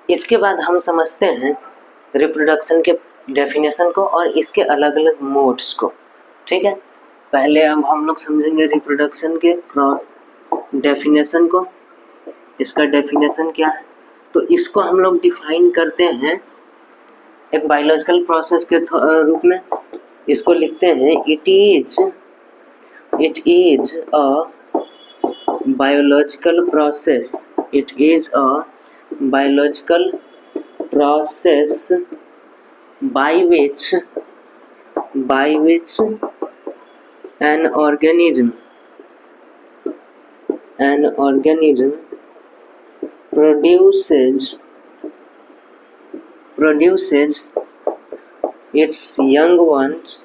इसके बाद हम समझते हैं रिप्रोडक्शन के डेफिनेशन को और इसके अलग अलग मोड्स को। ठीक है, पहले अब हम लोग समझेंगे रिप्रोडक्शन के डेफिनेशन को। इसका डेफिनेशन क्या है, तो इसको हम लोग डिफाइन करते हैं एक बायोलॉजिकल प्रोसेस के रूप में। इसको लिखते हैं it is a biological process. It is a biological process by which an organism produces its young ones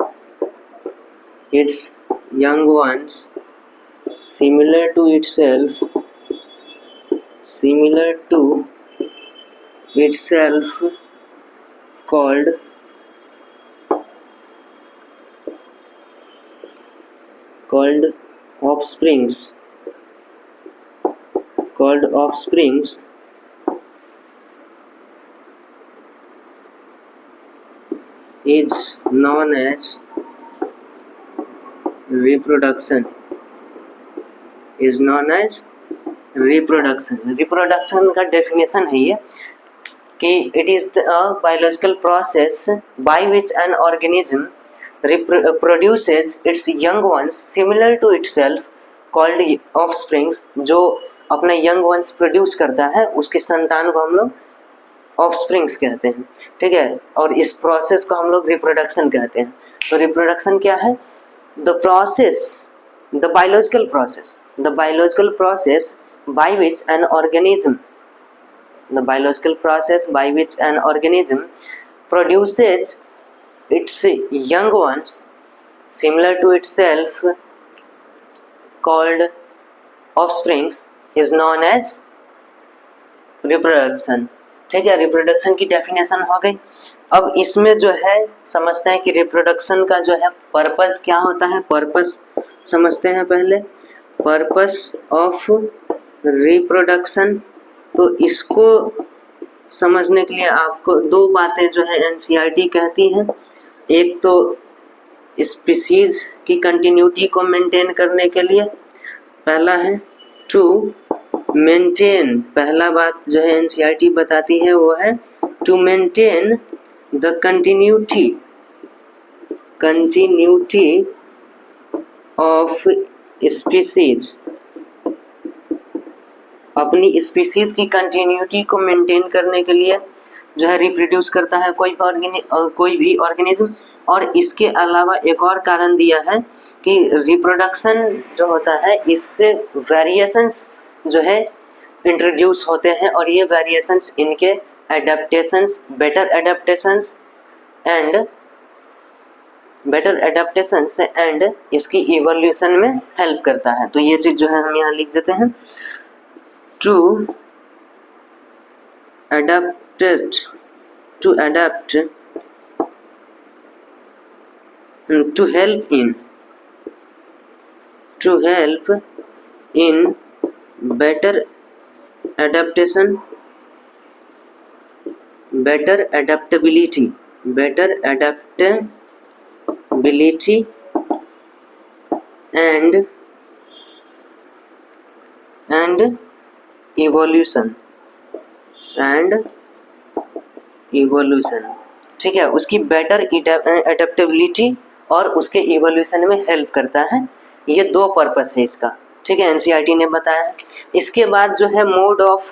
similar to itself called offsprings is known as reproduction. Reproduction का डेफिनेशन है ये कि it is a biological process by which an organism produces its young ones similar to itself called offsprings. जो अपने young ones produce करता है उसके संतान को हम लोग ऑफस्प्रिंग्स कहते हैं। ठीक है, और इस प्रोसेस को हम लोग रिप्रोडक्शन कहते हैं। तो रिप्रोडक्शन क्या है? The biological process by which an organism produces its young ones similar to itself called offsprings is known as reproduction. ठीक है, रिप्रोडक्शन की डेफिनेशन हो गई। अब इसमें जो है समझते हैं कि रिप्रोडक्शन का जो है पर्पस क्या होता है। पर्पस समझते हैं पहले, पर्पस ऑफ रिप्रोडक्शन। तो इसको समझने के लिए आपको दो बातें जो है एनसीईआरटी कहती हैं। एक तो स्पीशीज की कंटिन्यूटी को मेंटेन करने के लिए, पहला है टू मेंटेन, पहला बात जो है एनसीईआरटी बताती है वो है to maintain the continuity of species. अपनी स्पीशीज की कंटिन्यूटी को मेंटेन करने के लिए जो है रिप्रोड्यूस करता है कोई भी ऑर्गेनिज्म। और इसके अलावा एक और कारण दिया है कि रिप्रोडक्शन जो होता है इससे वेरिएशंस जो है इंट्रोड्यूस होते हैं और ये वेरिएशंस इनके एडेप्टेशंस, बेटर एडेप्टेशंस एंड इसकी इवोल्यूशन में हेल्प करता है। तो ये चीज जो है हम यहाँ लिख देते हैं, to help in better adaptability and evolution। ठीक है, उसकी बेटर एडेप्टेबिलिटी और उसके इवोल्यूशन में हेल्प करता है। ये दो पर्पस है इसका। ठीक है, एनसीईआरटी ने बताया है। इसके बाद जो है मोड ऑफ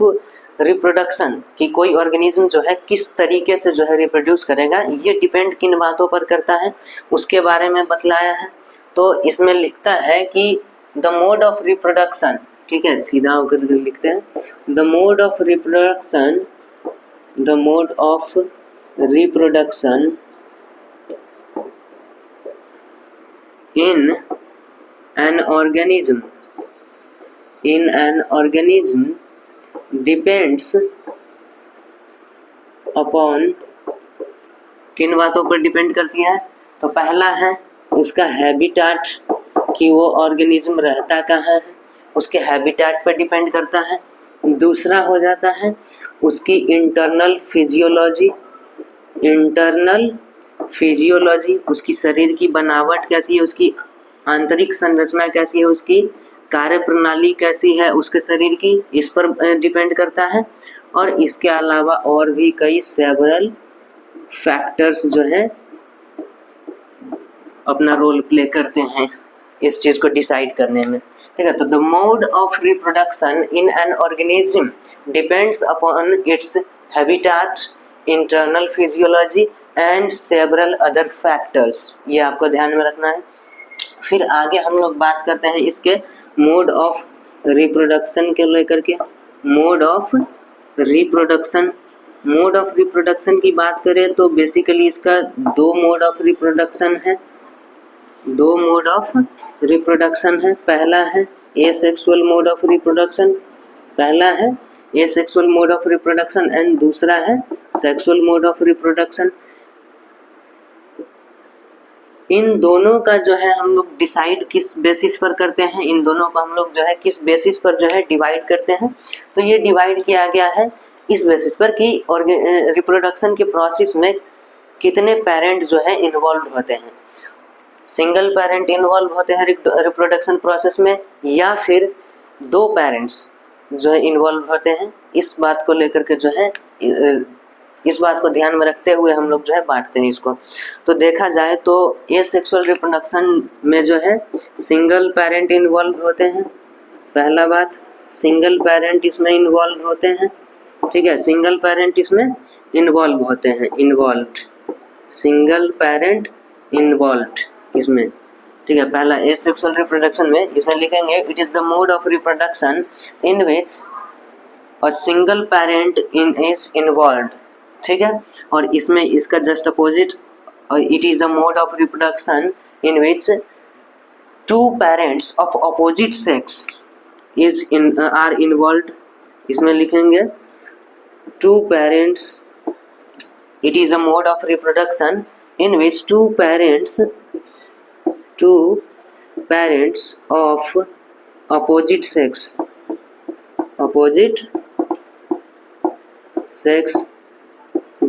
रिप्रोडक्शन कि कोई ऑर्गेनिज्म जो है किस तरीके से जो है रिप्रोड्यूस करेगा, ये डिपेंड किन बातों पर करता है उसके बारे में बतलाया है। तो इसमें लिखता है कि द मोड ऑफ रिप्रोडक्शन, ठीक है सीधा होकर लिखते हैं, the mode of reproduction in an organism depends upon, किन बातों पर डिपेंड करती है? तो पहला है उसका हैबिटाट कि वो ऑर्गेनिज्म रहता कहाँ है, उसके हैबिटेट पर डिपेंड करता है। दूसरा हो जाता है उसकी इंटरनल फिजियोलॉजी, उसकी शरीर की बनावट कैसी है, उसकी आंतरिक संरचना कैसी है, उसकी कार्य प्रणाली कैसी है उसके शरीर की, इस पर डिपेंड करता है। और इसके अलावा और भी कई सेवरल फैक्टर्स जो है अपना रोल प्ले करते हैं इस चीज को डिसाइड करने में। ठीक है, तो the mode of reproduction in an organism depends upon its habitat, internal physiology and several other factors, ये आपको ध्यान में रखना है। फिर आगे हम लोग बात करते हैं इसके मोड ऑफ रिप्रोडक्शन के लेकर के। मोड ऑफ रिप्रोडक्शन की बात करें तो बेसिकली इसका दो मोड ऑफ रिप्रोडक्शन है। पहला है asexual mode of reproduction, and दूसरा है सेक्सुअल मोड ऑफ रिप्रोडक्शन। इन दोनों का जो है हम लोग डिसाइड किस बेसिस पर करते हैं, इन दोनों को हम लोग जो है किस बेसिस पर जो है डिवाइड करते हैं, तो ये डिवाइड किया गया है इस बेसिस पर कि रिप्रोडक्शन के प्रोसेस में कितने पेरेंट जो है इन्वॉल्व होते हैं। सिंगल पेरेंट इन्वॉल्व होते हैं रिप्रोडक्शन प्रोसेस में, या फिर दो पेरेंट्स जो है इन्वॉल्व होते हैं। इस बात को लेकर के जो है इस बात को ध्यान में रखते हुए हम लोग जो है बांटते हैं इसको। तो देखा जाए तो एसेक्सुअल रिप्रोडक्शन में जो है सिंगल पेरेंट इन्वॉल्व होते हैं। पहला बात, सिंगल पेरेंट इसमें इन्वॉल्व होते हैं। ठीक है, सिंगल पेरेंट इसमें इन्वॉल्व होते हैं, सिंगल पेरेंट इन्वॉल्व्ड इसमें। ठीक है, पहला एसेक्सुअल रिप्रोडक्शन में इसमें लिखेंगे it is the mode of reproduction in which a single parent is involved. ठीक है, और इसमें इसका just opposite, it is a mode of reproduction in which two parents of opposite sex are involved. इसमें लिखेंगे two parents, it is a mode of reproduction in which two parents of opposite sex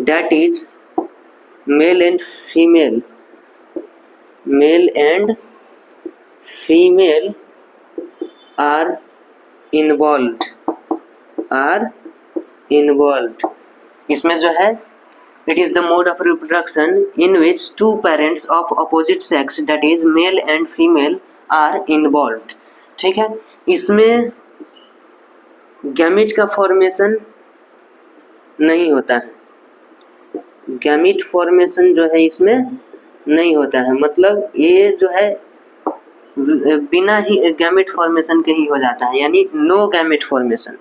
that is male and female are involved। इसमें जो है it is the mode of reproduction in which two parents of opposite sex that is male and female are involved। ठीक है, इसमें gamete का formation नहीं होता है, गैमेट फॉर्मेशन जो है इसमें नहीं होता है, मतलब ये जो है बिना ही गैमेट फॉर्मेशन के ही हो जाता है, यानी नो गैमेट फॉर्मेशन।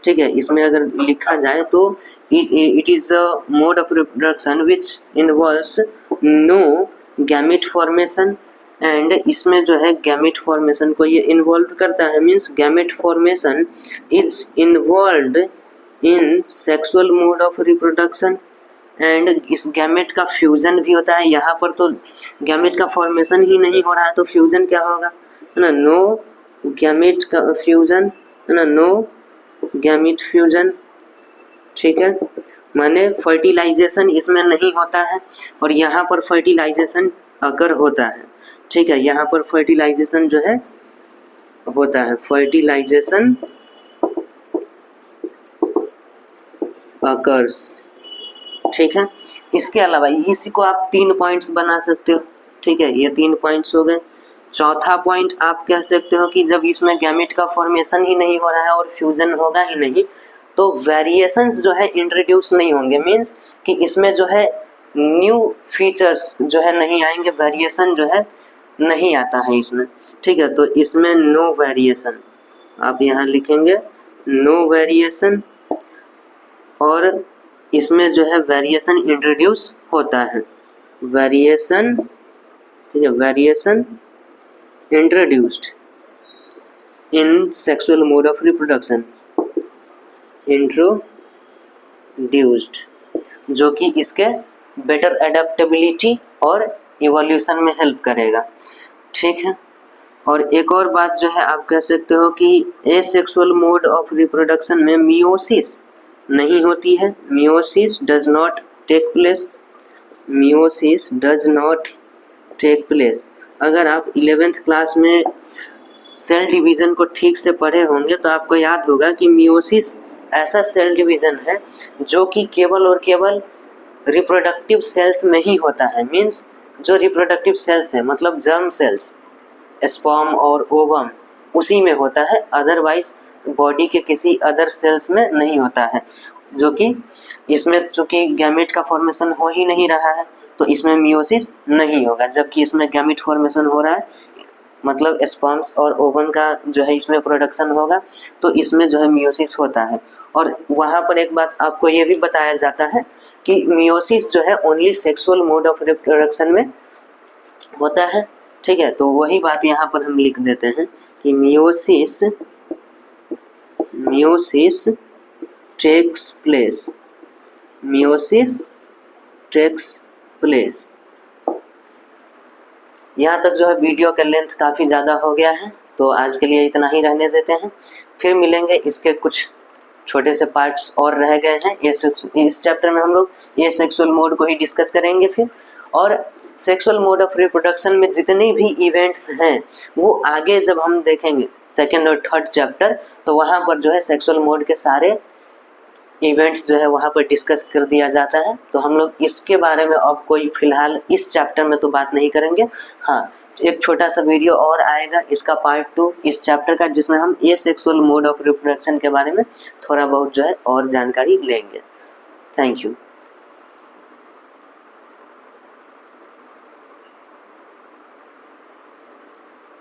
ठीक है, इसमें अगर लिखा जाए तो it is a mode of reproduction which involves no gamete formation, and इसमें जो है गैमेट फॉर्मेशन को ये इन्वॉल्व करता है, means gamete formation is involved in sexual mode of reproduction, and इस गैमेट का फ्यूजन भी होता है। यहाँ पर तो गैमेट का फॉर्मेशन ही नहीं हो रहा है तो फ्यूजन क्या होगा, है ना, नो गैमेट का फ्यूजन, है ना, नो गैमेट फ्यूजन। ठीक है, माने फर्टिलाइजेशन इसमें नहीं होता है, और यहाँ पर फर्टिलाइजेशन अगर होता है। ठीक है, यहाँ पर फर्टिलाइजेशन जो है होता है, फर्टिलाइजेशन अकर्स। ठीक है, इसके अलावा इसी को आप 3 पॉइंट्स बना सकते हो। ठीक है, ये 3 पॉइंट्स हो गए। चौथा पॉइंट आप कह सकते हो कि जब इसमें गैमेट का फॉर्मेशन ही नहीं हो रहा है और फ्यूजन होगा ही नहीं, तो वेरिएशंस जो है इंट्रोड्यूस नहीं होंगे, मीन्स कि इसमें जो है न्यू फीचर्स जो है नहीं आएंगे, वेरिएशन जो है नहीं आता है इसमें। ठीक है, तो इसमें नो वेरिएशन आप यहाँ लिखेंगे, नो वेरिएशन, और इसमें जो है वेरिएशन इंट्रोड्यूस होता है, वेरिएशन, ठीक है, variation introduced in sexual mode of reproduction, introduced, जो कि इसके बेटर एडेप्टेबिलिटी और इवोल्यूशन में हेल्प करेगा। ठीक है, और एक और बात जो है आप कह सकते हो कि एसेक्सुअल मोड ऑफ रिप्रोडक्शन में मियोसिस नहीं होती है, meiosis does not take place, meiosis does not take place. अगर आप 11th क्लास में सेल डिवीजन को ठीक से पढ़े होंगे तो आपको याद होगा कि मियोसिस ऐसा सेल डिवीजन है जो कि केवल और केवल रिप्रोडक्टिव सेल्स में ही होता है। मीन्स जो रिप्रोडक्टिव सेल्स है मतलब जर्म सेल्स, स्पर्म और ओवम, उसी में होता है, अदरवाइज बॉडी के किसी अदर सेल्स में नहीं होता है। जो कि इसमें चूंकि गैमेट का फॉर्मेशन हो ही नहीं रहा है तो इसमें मियोसिस नहीं होगा, जबकि इसमें गैमेट फॉर्मेशन हो रहा है मतलब स्पर्म्स और ओवम का जो है इसमें प्रोडक्शन होगा तो इसमें जो है मियोसिस होता है। और वहाँ पर एक बात आपको ये भी बताया जाता है कि मियोसिस जो है only sexual mode of reproduction में होता है। ठीक है, तो वही बात यहाँ पर हम लिख देते हैं कि meiosis takes place, meiosis takes place. यहाँ तक जो है वीडियो का लेंथ काफ़ी ज़्यादा हो गया है तो आज के लिए इतना ही रहने देते हैं, फिर मिलेंगे। इसके कुछ छोटे से पार्ट्स और रह गए हैं, इस चैप्टर में हम लोग ये सेक्सुअल मोड को ही डिस्कस करेंगे फिर। और सेक्सुअल मोड ऑफ रिप्रोडक्शन में जितने भी इवेंट्स हैं वो आगे जब हम देखेंगे सेकेंड और थर्ड चैप्टर तो वहाँ पर जो है सेक्सुअल मोड के सारे इवेंट्स जो है वहाँ पर डिस्कस कर दिया जाता है। तो हम लोग इसके बारे में अब कोई फिलहाल इस चैप्टर में तो बात नहीं करेंगे। हाँ, एक छोटा सा वीडियो और आएगा इसका पार्ट 2 इस चैप्टर का, जिसमें हम ये सेक्सुअल मोड ऑफ रिप्रोडक्शन के बारे में थोड़ा बहुत जो है और जानकारी लेंगे। Thank you.